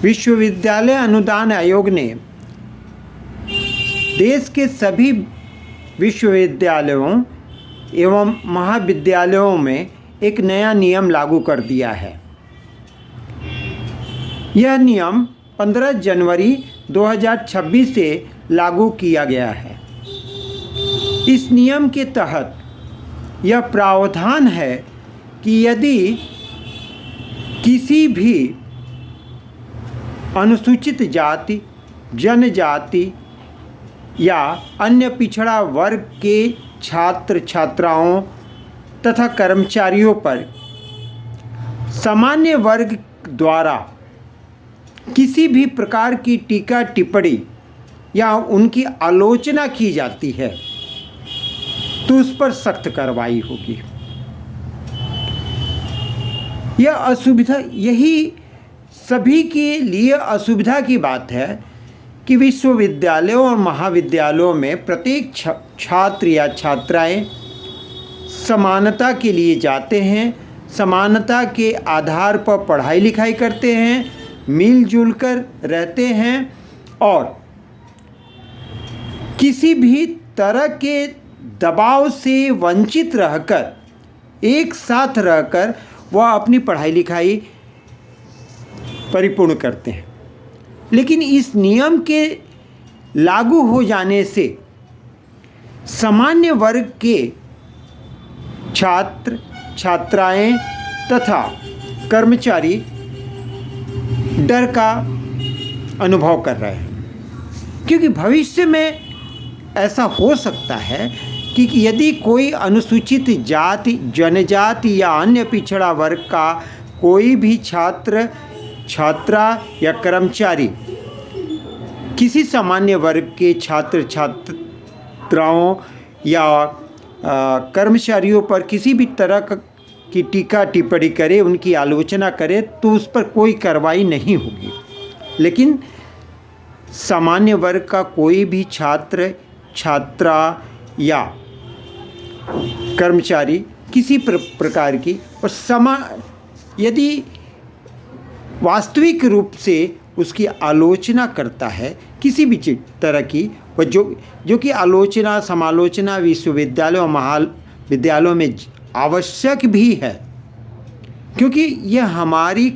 विश्वविद्यालय अनुदान आयोग ने देश के सभी विश्वविद्यालयों एवं महाविद्यालयों में एक नया नियम लागू कर दिया है। यह नियम 15 जनवरी 2026 से लागू किया गया है। इस नियम के तहत यह प्रावधान है कि यदि किसी भी अनुसूचित जाति, जनजाति या अन्य पिछड़ा वर्ग के छात्र छात्राओं तथा कर्मचारियों पर सामान्य वर्ग द्वारा किसी भी प्रकार की टीका टिप्पणी या उनकी आलोचना की जाती है तो उस पर सख्त कार्रवाई होगी। यही सभी के लिए असुविधा की बात है कि विश्वविद्यालयों और महाविद्यालयों में प्रत्येक छात्र या छात्राएं समानता के लिए जाते हैं, समानता के आधार पर पढ़ाई लिखाई करते हैं, मिलजुल कर रहते हैं और किसी भी तरह के दबाव से वंचित रहकर, एक साथ रहकर वह अपनी पढ़ाई लिखाई परिपूर्ण करते हैं। लेकिन इस नियम के लागू हो जाने से सामान्य वर्ग के छात्र छात्राएं तथा कर्मचारी डर का अनुभव कर रहे हैं, क्योंकि भविष्य में ऐसा हो सकता है कि यदि कोई अनुसूचित जाति, जनजाति या अन्य पिछड़ा वर्ग का कोई भी छात्र छात्रा या कर्मचारी किसी सामान्य वर्ग के छात्र छात्राओं या कर्मचारियों पर किसी भी तरह की टीका टिप्पणी करे, उनकी आलोचना करे, तो उस पर कोई कार्रवाई नहीं होगी। लेकिन सामान्य वर्ग का कोई भी छात्र छात्रा या कर्मचारी किसी प्रकार की और यदि वास्तविक रूप से उसकी आलोचना करता है किसी भी तरह की, और जो कि आलोचना समालोचना विश्वविद्यालयों और महाविद्यालयों में आवश्यक भी है, क्योंकि यह हमारी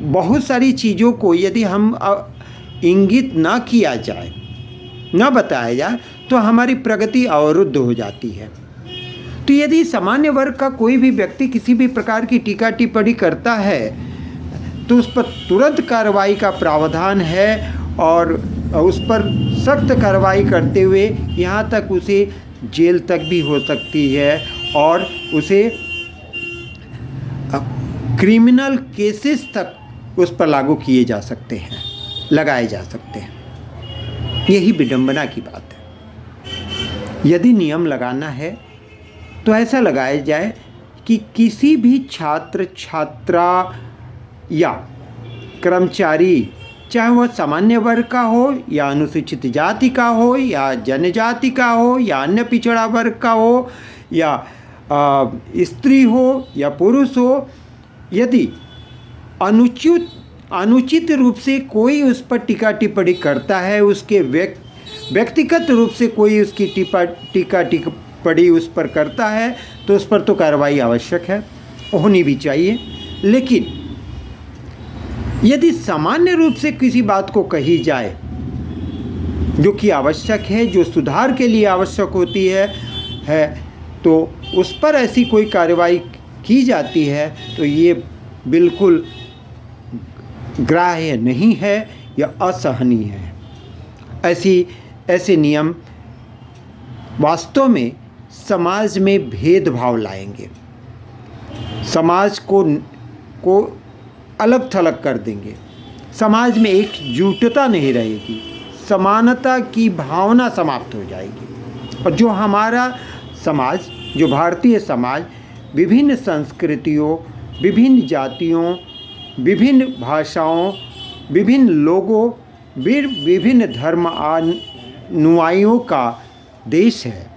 बहुत सारी चीज़ों को यदि हम इंगित न किया जाए, न बताया जाए, तो हमारी प्रगति अवरुद्ध हो जाती है। तो यदि सामान्य वर्ग का कोई भी व्यक्ति किसी भी प्रकार की टीका टिप्पणी करता है तो उस पर तुरंत कार्रवाई का प्रावधान है और उस पर सख्त कार्रवाई करते हुए यहाँ तक उसे जेल तक भी हो सकती है और उसे क्रिमिनल केसेस तक उस पर लागू किए जा सकते हैं, लगाए जा सकते हैं। यही विडंबना की बात है। यदि नियम लगाना है तो ऐसा लगाया जाए कि किसी भी छात्र छात्रा या कर्मचारी, चाहे वह सामान्य वर्ग का हो या अनुसूचित जाति का हो या जनजाति का हो या अन्य पिछड़ा वर्ग का हो या स्त्री हो या पुरुष हो, यदि अनुचित रूप से कोई उस पर टीका टिप्पणी करता है, उसके व्यक्तिगत रूप से कोई उसकी टीका टिप्पणी उस पर करता है, तो उस पर तो कार्रवाई आवश्यक है, होनी भी चाहिए। लेकिन यदि सामान्य रूप से किसी बात को कही जाए जो कि आवश्यक है, जो सुधार के लिए आवश्यक होती है तो उस पर ऐसी कोई कार्रवाई की जाती है तो ये बिल्कुल ग्राह्य नहीं है या असहनीय है। ऐसे नियम वास्तव में समाज में भेदभाव लाएंगे, समाज को अलग थलग कर देंगे, समाज में एकजुटता नहीं रहेगी, समानता की भावना समाप्त हो जाएगी। और जो हमारा समाज, जो भारतीय समाज विभिन्न संस्कृतियों, विभिन्न जातियों, विभिन्न भाषाओं, विभिन्न लोगों, विभिन्न धर्म अनुयायियों का देश है,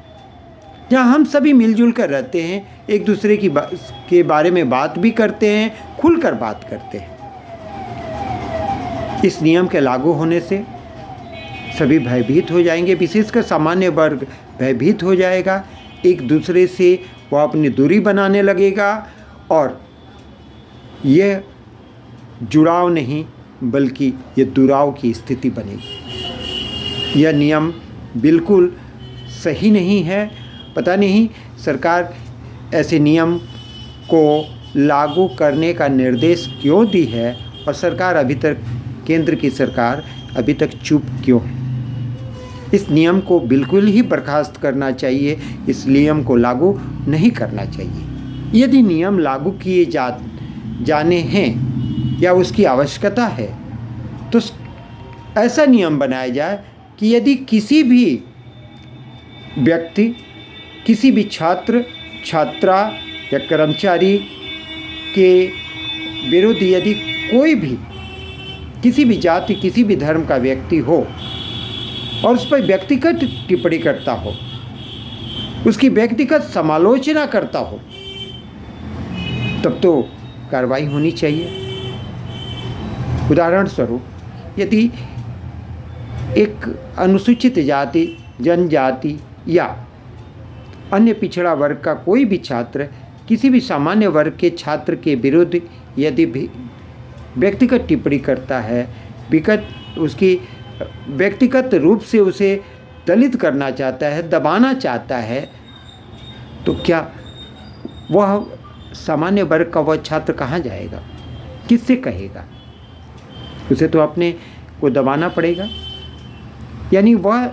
जहाँ हम सभी मिलजुल कर रहते हैं, एक दूसरे के बारे में बात भी करते हैं, खुलकर बात करते हैं। इस नियम के लागू होने से सभी भयभीत हो जाएंगे, विशेषकर सामान्य वर्ग भयभीत हो जाएगा, एक दूसरे से वह अपनी दूरी बनाने लगेगा और यह जुड़ाव नहीं बल्कि ये दुराव की स्थिति बनेगी। यह नियम बिल्कुल सही नहीं है। पता नहीं सरकार ऐसे नियम को लागू करने का निर्देश क्यों दी है और सरकार अभी तक, केंद्र की सरकार अभी तक चुप क्यों है। इस नियम को बिल्कुल ही बर्खास्त करना चाहिए, इस नियम को लागू नहीं करना चाहिए। यदि नियम लागू किए जाने हैं या उसकी आवश्यकता है तो ऐसा नियम बनाया जाए कि यदि किसी भी व्यक्ति, किसी भी छात्र, छात्रा या कर्मचारी के विरुद्ध यदि कोई भी, किसी भी जाति, किसी भी धर्म का व्यक्ति हो और उस पर व्यक्तिगत टिप्पणी करता हो, उसकी व्यक्तिगत समालोचना करता हो, तब तो कार्रवाई होनी चाहिए। उदाहरण स्वरूप यदि एक अनुसूचित जाति, जनजाति या अन्य पिछड़ा वर्ग का कोई भी छात्र किसी भी सामान्य वर्ग के छात्र के विरुद्ध यदि भी व्यक्तिगत टिप्पणी करता है, उसकी व्यक्तिगत रूप से उसे दलित करना चाहता है, दबाना चाहता है, तो क्या वह सामान्य वर्ग का वह छात्र कहाँ जाएगा, किससे कहेगा? उसे तो अपने को दबाना पड़ेगा। यानी वह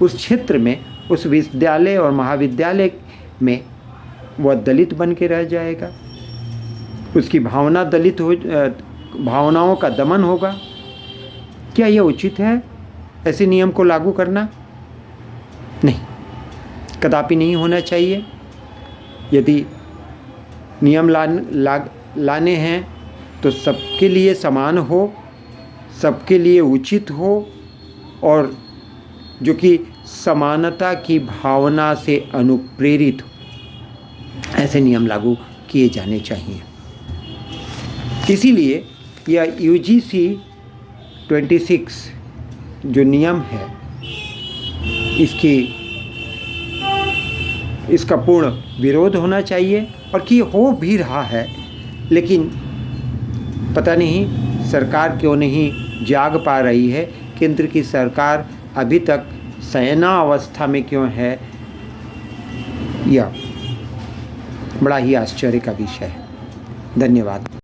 उस क्षेत्र में, उस विद्यालय और महाविद्यालय में वह दलित बन के रह जाएगा, उसकी भावना दलित हो, भावनाओं का दमन होगा। क्या यह उचित है ऐसे नियम को लागू करना? नहीं, कदापि नहीं होना चाहिए। यदि नियम लाने हैं तो सबके लिए समान हो, सबके लिए उचित हो और जो कि समानता की भावना से अनुप्रेरित हो, ऐसे नियम लागू किए जाने चाहिए। इसीलिए यह UGC 26 जो नियम है, इसका पूर्ण विरोध होना चाहिए और कि हो भी रहा है, लेकिन पता नहीं सरकार क्यों नहीं जाग पा रही है। केंद्र की सरकार अभी तक शयना अवस्था में क्यों है, यह बड़ा ही आश्चर्य का विषय है। धन्यवाद।